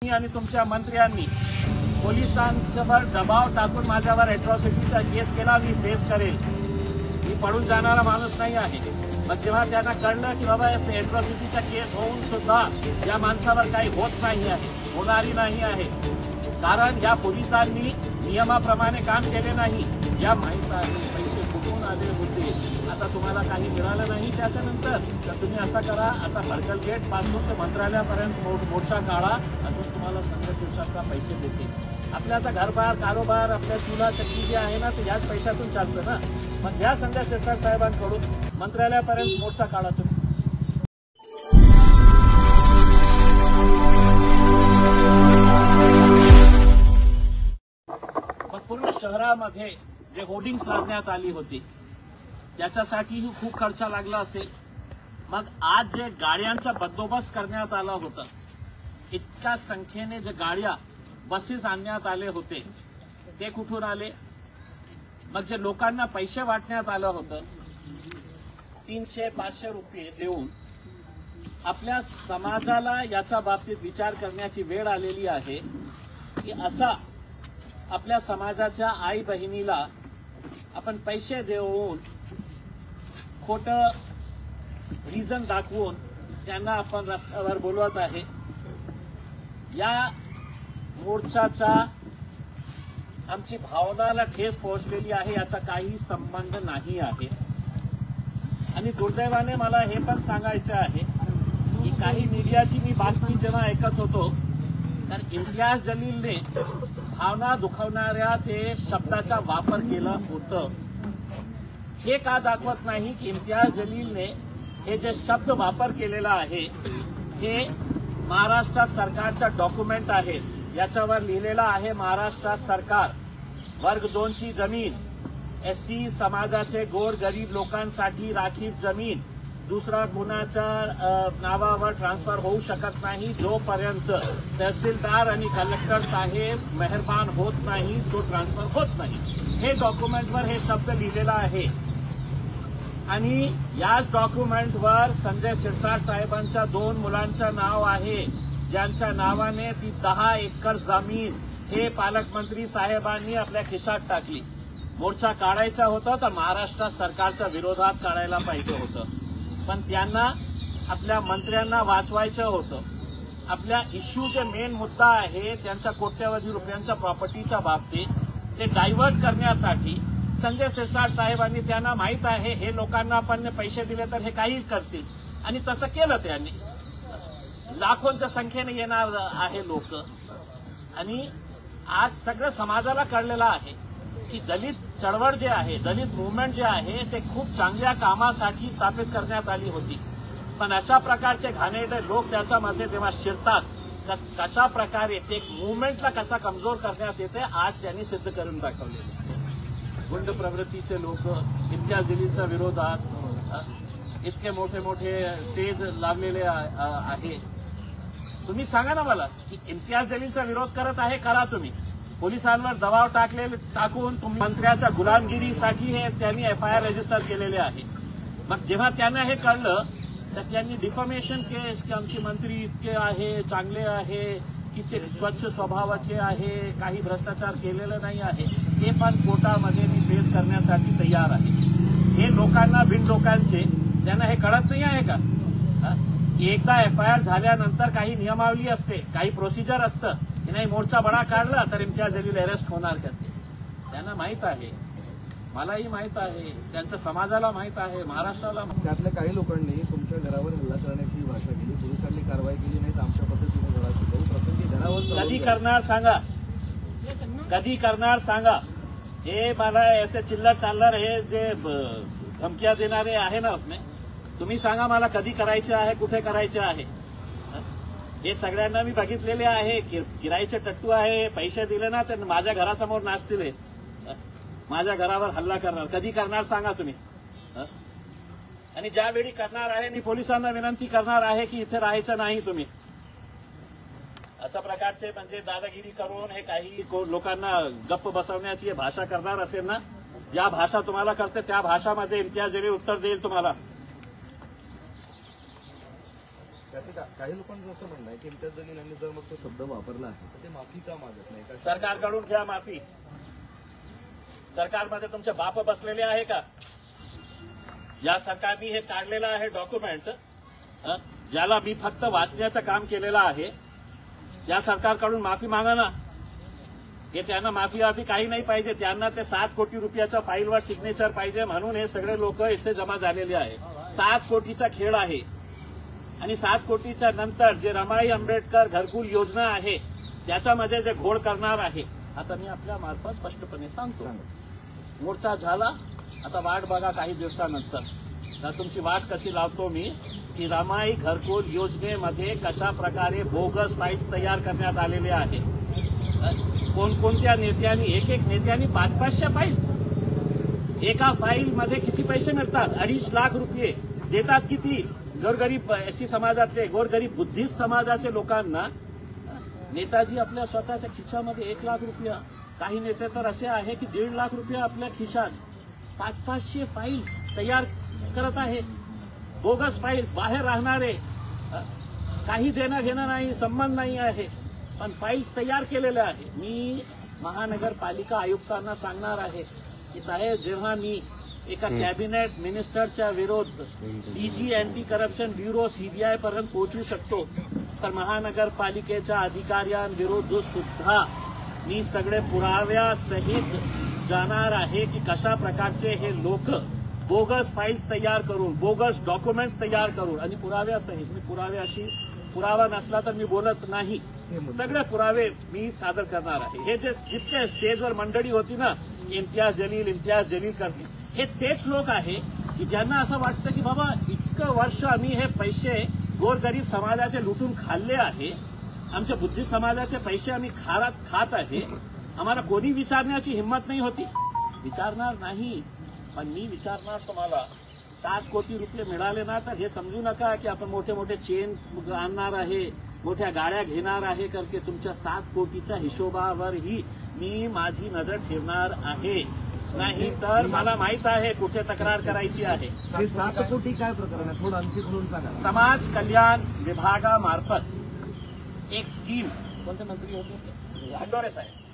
आणि तुमच्या मंत्र्यांनी पोलिसांच्यावर दबाव टाकून माझ्यावर अॅट्रॉसिटीचा केस केला, मी फेस करेल, मी पडून जाणारा माणूस नाही आहे. मग जेव्हा त्यांना कळलं की बाबा अॅट्रॉसिटीचा केस होऊन सुद्धा या माणसावर काही होत नाही आहे, होणारी नाही आहे, कारण या पोलिसांनी नियमाप्रमाणे काम केले नाही. या माहीत आहे पैसे कुठून आले होते, आता तुम्हाला काही मिळालं नाही त्याच्यानंतर तर तुम्ही असं करा, आता भरकल गेट पासून ते मंत्रालयापर्यंत मोर्चा काढा, अजून तुम्हाला संघ शिवशाखा पैसे देते. आपल्या आता घरबार कारोबार आपल्या चुला चक्की जे आहे ना ते याच पैशातून चालतं ना. मग या संघ शिरसाट साहेबांकडून मंत्रालयापर्यंत मोर्चा काढा तुम्ही. मग पूर्ण शहरामध्ये जे होर्डिंग्स लावण्यात आली होती त्याच्यासाठीही खूप खर्च लागला असेल. मग आज जे गाड्यांचा बंदोबस्त करण्यात आला होता, इतक्या संख्येने जे गाड्या बसेस आणण्यात आले होते ते कुठून आले. मग जे लोकांना पैसे वाटण्यात आलं होतं 300-500 रुपये देऊन, आपल्या समाजाला याच्या बाबतीत विचार करण्याची वेळ आलेली आहे की असा आपल्या समाजाच्या आई बहिणीला आपण पैसे देऊन खोटं रिझन दाखवून त्यांना आपण रस्त्यावर बोलवत आहे. या मोर्चाचा आमची भावनाला ठेस पोहोचलेली आहे, याचा काही संबंध नाही आहे. आणि दुर्दैवाने मला हे पण सांगायचं आहे की काही मीडियाची मी बातमी जेव्हा ऐकत होतो तर इम्तियाज जलीलने भावना दुखावणाऱ्या ते शब्दाचा वापर केला होतं. हे का दाखवत नाही की इम्तियाज जलीलने हे जे शब्द वापर केलेला आहे हे महाराष्ट्र सरकारचा डॉक्युमेंट आहे. याच्यावर लिहिलेला आहे महाराष्ट्र सरकार वर्ग 2ची जमीन, एससी समाजाचे गोरगरीब लोकांसाठी राखीव जमीन दुसरा कुणाच्या नावावर ट्रान्सफर होऊ शकत नाही जोपर्यंत तहसीलदार आणि कलेक्टर साहेब मेहरबान होत नाही, तो ट्रान्सफर होत नाही. हे डॉक्युमेंटवर हे शब्द लिहिलेला आहे. आणि याच डॉक्युमेंटवर संजय शिरसाट साहेबांच्या 2 मुलांचं नाव आहे, ज्यांच्या नावाने ती 10 एकर जमीन हे पालकमंत्री साहेबांनी आपल्या खिशात टाकली. मोर्चा काढायचा होता तर महाराष्ट्र सरकारच्या विरोधात काढायला पाहिजे होतं, पण त्यांना आपल्या मंत्र्यांना वाचवायचं होतं. आपल्या इश्यू जे मेन मुद्दा आहे त्यांच्या कोट्यवधी रुपयांच्या प्रॉपर्टीच्या बाबतीत ते डायव्हर्ट करण्यासाठी संजय शिरसाट साहेबांनी, त्यांना माहीत आहे हे लोकांना आपण पैसे दिले तर हे काही करतील, आणि तसं केलं त्यांनी. लाखोंच्या संख्येने येणार आहे लोक. आणि आज सगळं समाजाला कळलेलं आहे की दलित चळवळ जे आहे, दलित मुवमेंट जे आहे ते खूप चांगल्या कामासाठी स्थापित करण्यात आली होती. पण अशा प्रकारचे घाणेरडे लोक त्याच्यामध्ये जेव्हा शिरतात तर कशा प्रकारे ते मुवमेंटला कसा कमजोर करण्यात येते आज त्यांनी सिद्ध करून दाखवलेले. गुंड प्रवृत्तीचे लोक इम्तियाज जलीलच्या विरोधात इतके मोठे मोठे स्टेज लावलेले आहे. तुम्ही सांगा ना मला की इम्तियाज जलीलचा विरोध करत आहे, करा तुम्ही. पोलिसांवर दबाव टाकून तुम्ही मंत्र्याच्या गुलामगिरीसाठी हे त्यांनी FIR रजिस्टर केलेले आहे. मग जेव्हा त्यांना हे कळलं तर त्यांनी डिफॉर्मेशन केस की आमचे मंत्री इतके आहे, चांगले आहे, की ते स्वच्छ स्वभावाचे आहे, काही भ्रष्टाचार केलेलं नाही आहे, हे पण कोर्टामध्ये मी फेस करण्यासाठी तयार आहे. हे लोकांना बिनडोकांचे त्यांना हे कळत नाही आहे का? एकदा FIR झाल्यानंतर काही नियमावली असते, काही प्रोसिजर असतं की नाही मोर्चा बडा काढला तर इम्तियाज जलील अरेस्ट होणार करते. त्यांना माहीत आहे, मलाही माहीत आहे, त्यांच्या समाजाला माहीत आहे, महाराष्ट्राला. त्यातल्या काही लोकांनी तुमच्या घरावर हल्ला करण्याची भाषा केली, पोलिसांनी कारवाई केली नाही, आमच्या पद्धतीने घरा शिकवू प्रसंगी घरावर कधी करणार सांगा, कधी करणार सांगा. हे मला ऐसे चिल्लर चालणार हे जे धमक्या देणारे आहे ना आपले, तुम्ही सांगा मला कधी करायचे आहे, कुठे करायचे आहे. हे सगळ्यांना मी बघितलेले आहे. किराईचे टट्टू आहे, पैसे दिले ना तर माझ्या घरासमोर नाचतील, माझ्या घरावर हल्ला करणार. कधी करणार सांगा तुम्ही. आणि ज्यावेळी करणार आहे मी पोलिसांना विनंती करणार आहे की इथे राहायचं नाही तुम्ही. अशा प्रकारचे म्हणजे दादागिरी करून हे काही लोकांना गप्प बसवण्याची भाषा करणार असेल ना, ज्या भाषा तुम्हाला करते त्या भाषामध्ये इम्तियाज जलील उत्तर देईल तुम्हाला. काही लोकांचं असं म्हणणं आहे की इम्तियाज जलील यांनी जर मग तो शब्द वापरला आहे तर ते माफी का मागत नाही का? सरकारकडून घ्या माफी. सरकारमध्ये तुमचे बाप बसलेले आहे का? या सरकारने हे काढलेलं आहे डॉक्युमेंट, ज्याला मी फक्त वाचण्याचं काम केलेलं आहे. या सरकारकडून माफी मागा ना. हे त्यांना माफी काही नाही पाहिजे. त्यांना ते 7 कोटी रुपयाच्या फाईलवर सिग्नेचर पाहिजे म्हणून हे सगळे लोक इथे जमा झालेले आहे. 7 कोटीचा खेळ आहे आणि 7 कोटीच्या नंतर जे रमाई आंबेडकर घरकुल योजना आहे त्याच्यामध्ये जे घोळ करणार आहे. आता मी आपल्या मार्फत स्पष्टपणे सांगतो, मोर्चा झाला, आता वाट बघा काही दिवसानंतर. तर तुमची वाट कशी लावतो मी की रमाई घरकुल योजनेमध्ये कशा प्रकारे बोगस फाईल्स तयार करण्यात आलेले आहे. कोणकोणत्या नेत्यांनी, एक नेत्यांनी 500 फाईल्स. एका फाईलमध्ये किती पैसे मिळतात? 2.5 लाख रुपये देतात. किती? गोरगरीब एससी समाजातले, गोरगरीब बुद्धिस्ट समाजाचे लोकांना. नेताजी आपल्या स्वतःच्या खिशामध्ये 1 लाख रुपया, काही नेते तर असे आहे की 1.5 लाख रुपये आपल्या खिशात 500 फाईल्स तयार करत आहे. बोगस फाईल्स, बाहेर राहणारे, काही देणं घेणं नाही, संबंध नाही आहे, पण फाईल्स तयार केलेल्या आहे. मी महानगरपालिका आयुक्तांना सांगणार आहे की साहेब, जेव्हा मी एका कॅबिनेट मिनिस्टरच्या विरोध डीजी अँटी करप्शन ब्युरो सीबीआय पर्यंत पोहोचू शकतो, तर महानगरपालिकेच्या अधिकाऱ्यांविरोध सुद्धा मी सगळे पुराव्यासहित जाणार आहे की कशा प्रकारचे हे लोक बोगस फाईल्स तयार करून, बोगस डॉक्युमेंट्स तयार करून, आणि पुराव्यासहित, मी पुरावा नसला तर मी बोलत नाही, सगळे पुरावे मी सादर करणार आहे. हे जे जितके स्टेजवर मंडळी होती ना, इम्तियाज जलील करते, हे तेच लोक आहे की ज्यांना असं वाटतं की बाबा इतकं वर्ष आम्ही हे पैसे गोरगरीब समाजाचे लुटून खाल्ले आहे, आमच्या बुद्धिस्ट समाजाचे पैसे आम्ही खात आहे, आम्हाला कोणी विचारण्याची हिंमत नाही होती. विचारणार नाही, पण मी विचारणार तुम्हाला. 7 कोटी रुपये मिळाले ना, तर हे समजू नका की आपण मोठे मोठे चेन आणणार आहे, मोठ्या गाड्या घेणार आहे करके. तुमच्या 7 कोटीच्या हिशोबावरही मी माझी नजर ठेवणार आहे. नाही तर मला माहित आहे कुठे तक्रार करायची आहे. 7 कोटी काय प्रकरण आहे, थोडं आणखी खोलून सांगा. समाज कल्याण विभागामार्फत एक स्कीम, कोणते मंत्री होते? हंडोरे साहेब,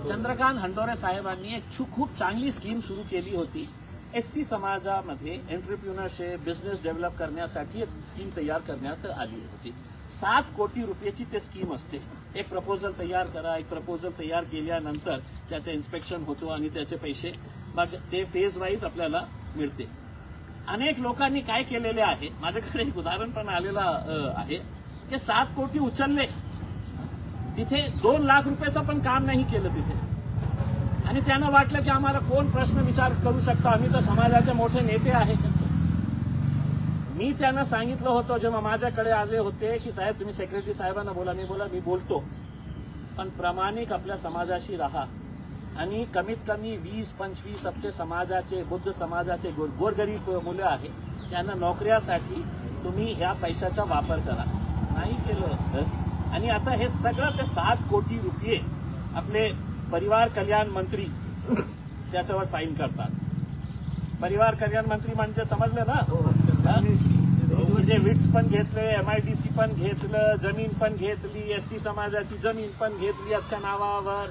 चंद्रकांत हंडोरे साहेबांनी एक खूप चांगली स्कीम सुरू केली होती. एससी समाजामध्ये एंटरप्रिन्योरशिप, बिझनेस डेव्हलप करण्यासाठी एक स्कीम तयार करण्यात आली होती. 7 कोटी रुपयाची ते स्कीम असते. एक प्रपोजल तयार करा, एक प्रपोजल तयार केल्यानंतर त्याचं इन्स्पेक्शन होतो आणि त्याचे पैसे मग ते फेज वाईज आपल्याला मिळते. अनेक लोकांनी काय केलेले आहे, माझ्याकडे एक उदाहरण पण आलेलं आहे की 7 कोटी उचलले, तिथे 2 लाख रुपयाचं पण काम नाही केलं तिथे, आणि त्यांना वाटलं की आम्हाला कोण प्रश्न विचार करू शकतो, आम्ही तर समाजाचे मोठे नेते आहेत. मी त्यांना सांगितलं होतं जेव्हा माझ्याकडे आले होते की साहेब तुम्ही सेक्रेटरी साहेबांना बोला. मी बोलतो, पण प्रामाणिक आपल्या समाजाशी राहा आणि कमीत कमी 20-25 आपले समाजाचे, बुद्ध समाजाचे गोरगरीब मुलं आहे, त्यांना नोकऱ्यासाठी तुम्ही ह्या पैशाचा वापर करा. नाही केलं, आणि आता हे सगळं ते 7 कोटी रुपये आपले परिवार कल्याण मंत्री त्याच्यावर साईन करतात. परिवार कल्याण मंत्री म्हणजे समजलं ना, जे विट्स पण घेतले, MIDC पण घेतलं, जमीन पण घेतली, एससी समाजाची जमीन पण घेतली आजच्या नावावर.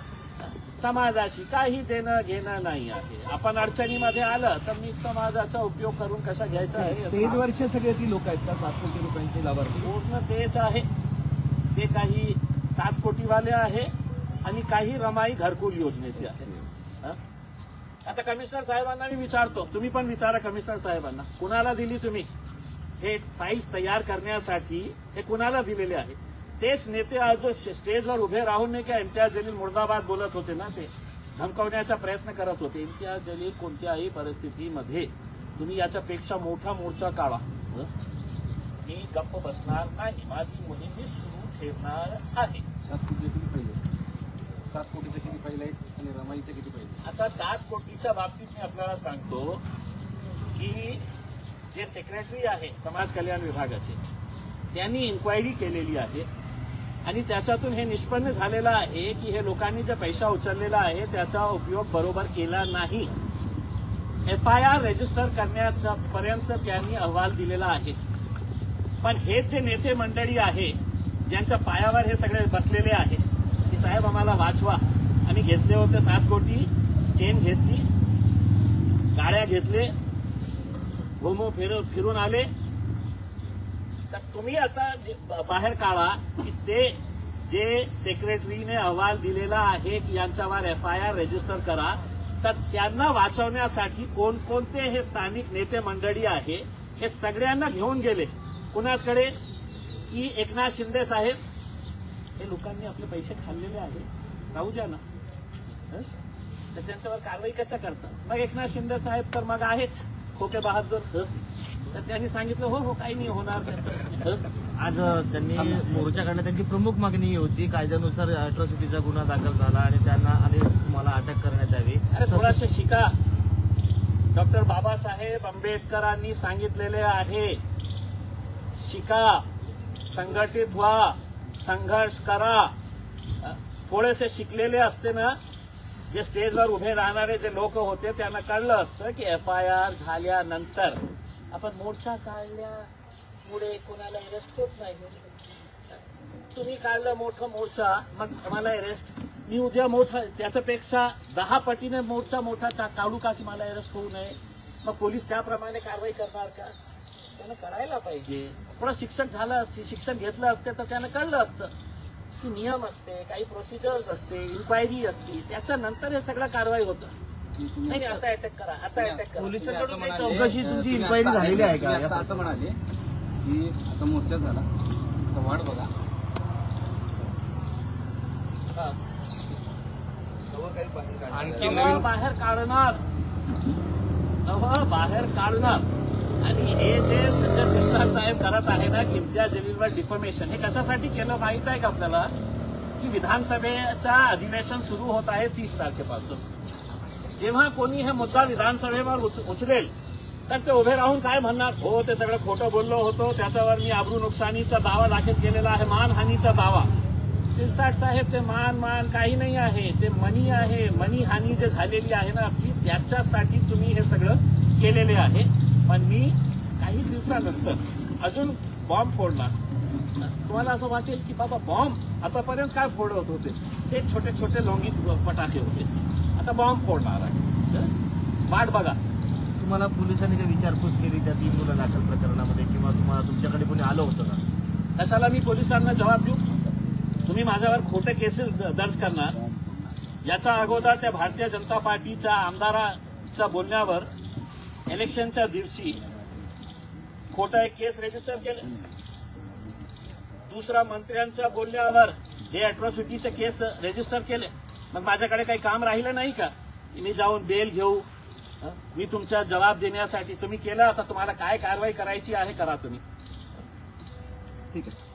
समाजाशी काही देणं घेणं नाही आहे. आपण अडचणीमध्ये आलं तर मी समाजाचा उपयोग करून कशा घ्यायचा आहे. स्टेजवरचे सगळे ती लोक आहेत का 7 कोटी रुपयांचे लाभार्थी? पूर्ण तेच आहे. ते काही 7 कोटीवाले आहे आणि काही रमाई घरकुल योजनेचे आहे. आता कमिशनर साहेबांना मी विचारतो, तुम्ही पण विचारा कमिशनर साहेबांना, कुणाला दिली तुम्ही हे फाईल्स तयार करण्यासाठी? हे कुणाला दिलेले आहे? तेच नेते आज जो स्टेजवर उभे राहून नाही का इम्तियाज जलील मुर्दाबाद बोलत होते ना, ते धमकावण्याचा प्रयत्न करत होते. इम्तियाज जलील कोणत्याही परिस्थितीमध्ये तुम्ही याच्यापेक्षा मोठा मोर्चा काढा, मी गप्प बसणार नाही. माझी मोहीम मी सुरू ठेवणार आहे. 7 कोटीचे किती फाईल आहेत आणि रमाईचे किती फाईल? आता 7 कोटीच्या बाबतीत मी आपल्याला सांगतो की जे सेक्रेटरी आहे समाज कल्याण विभागाचे, त्यांनी इन्क्वायरी केलेली आहे आणि त्याच्यातून हे निष्पन्न झालेलं आहे की हे लोकांनी जे पैसा उचललेला आहे त्याचा उपयोग बरोबर केला नाही. FIR रजिस्टर करण्याचा पर्यंत त्यांनी अहवाल दिलेला आहे, पण हे जे नेते मंडळी आहे ज्यांच्या पायावर हे सगळे बसलेले आहे की साहेब आम्हाला वाचवा, आम्ही घेतले होते 7 कोटी, चेन घेतली, गाड्या घेतले, घुमो फिरून आले, तर तुम्ही आता बाहेर काढा की ते जे सेक्रेटरीने अहवाल दिलेला आहे की यांच्यावर FIR रजिस्टर करा, तर त्यांना वाचवण्यासाठी कोणकोणते हे स्थानिक नेते मंडळी आहे हे सगळ्यांना घेऊन गेले कुणाकडे की एकनाथ शिंदे साहेब, हे लोकांनी आपले पैसे खाल्लेले आहे, राहू द्या ना, तर त्यांच्यावर कारवाई कशा करतात? मग एकनाथ शिंदे साहेब तर मग आहेच खोके बहादूर, तर त्यांनी सांगितलं हो काही नाही होणार. आज त्यांनी मोर्चा काढला, त्यांची प्रमुख मागणी ही होती कायद्यानुसार अॅट्रॉसिटीचा गुन्हा दाखल झाला आणि त्यांना आणि तुम्हाला अटक करण्यात यावी. अरे थोडासे शिका. डॉक्टर बाबासाहेब आंबेडकरांनी सांगितलेले आहे, शिका, संघटित व्हा, संघर्ष करा. थोडेसे शिकलेले असते ना, जे स्टेजवर उभे राहणारे जे लोक होते त्यांना कळलं असतं की FIR झाल्यानंतर आपण मोर्चा काढल्यामुळे कोणाला अरेस्ट होत नाही. तुम्ही काढलं मोठं मोर्चा, मग मला अरेस्ट, मी उद्या मोठा त्याच्यापेक्षा 10 पटीने मोर्चा मोठा काढू का की मला अरेस्ट होऊ नये? मग पोलीस त्याप्रमाणे कारवाई करणार का? त्यानं करायला पाहिजे. थोडं शिक्षण घेतलं असते तर त्यानं कळलं असतं की नियम असते, काही प्रोसिजर्स असते, इन्क्वायरी असते, त्याच्यानंतर हे सगळं कारवाई होतं. नाही आता अटॅक करा, आता अटॅक करा. पोलिसांकडून काही चौकशी तुमची इन्क्वायरी झालेली आहे का? आता असं म्हणाले की आता मोर्चा झाला, आता वाट बघा, आणखी बाहेर काढणार. आणि हे जे संजय शिरसाट साहेब करत आहे ना की इम्तियाज जलीलवर डिफॉर्मेशन, हे कशासाठी केलं माहित आहे का आपल्याला? की विधानसभेचा अधिवेशन सुरू होत आहे 30 तारखेपासून. जेव्हा कोणी हा मुद्दा विधानसभेवर उचलेल तर ते उभे राहून काय म्हणणार, हो ते सगळं खोटं बोललो होतो, त्याच्यावर मी आबरू नुकसानीचा दावा दाखल केलेला आहे, मानहानीचा दावा. शिरसाट साहेब ते मान काही नाही आहे, ते मनी आहे. मनी हानी जे झालेली आहे ना आपली, त्याच्यासाठी तुम्ही हे सगळं केलेले आहे. पण मी काही दिवसानंतर अजून बॉम्ब फोडणार. तुम्हाला असं वाटेल की बाबा बॉम्ब आतापर्यंत काय फोडत होते, ते छोटे छोटे लोंगी फटाके होते, आता बॉम्ब फोडणार आहे. वाट बघा. तुम्हाला पोलिसांनी काही विचारपूस केली त्या 3 गुन्हा दाखल प्रकरणामध्ये, किंवा तुम्हाला तुमच्याकडे कोणी आलं होतं का? कशाला मी पोलिसांना जबाब देऊ? तुम्ही माझ्यावर खोटे केसेस दर्ज करणार. याच्या अगोदर त्या भारतीय जनता पार्टीच्या आमदाराच्या बोलण्यावर इलेक्शनच्या दिवशी खोटा एक केस रजिस्टर केले. दुसरा मंत्र्यांच्या बोलण्यावर हे अॅट्रॉसिटीचे केस रजिस्टर केले. मग माझ्याकडे काही काम राहिलं नाही का? मी जाऊन बेल घेऊ, मी तुमचा जबाब देण्यासाठी? तुम्ही केलं, आता तुम्हाला काय कारवाई करायची आहे करा तुम्ही. ठीक आहे.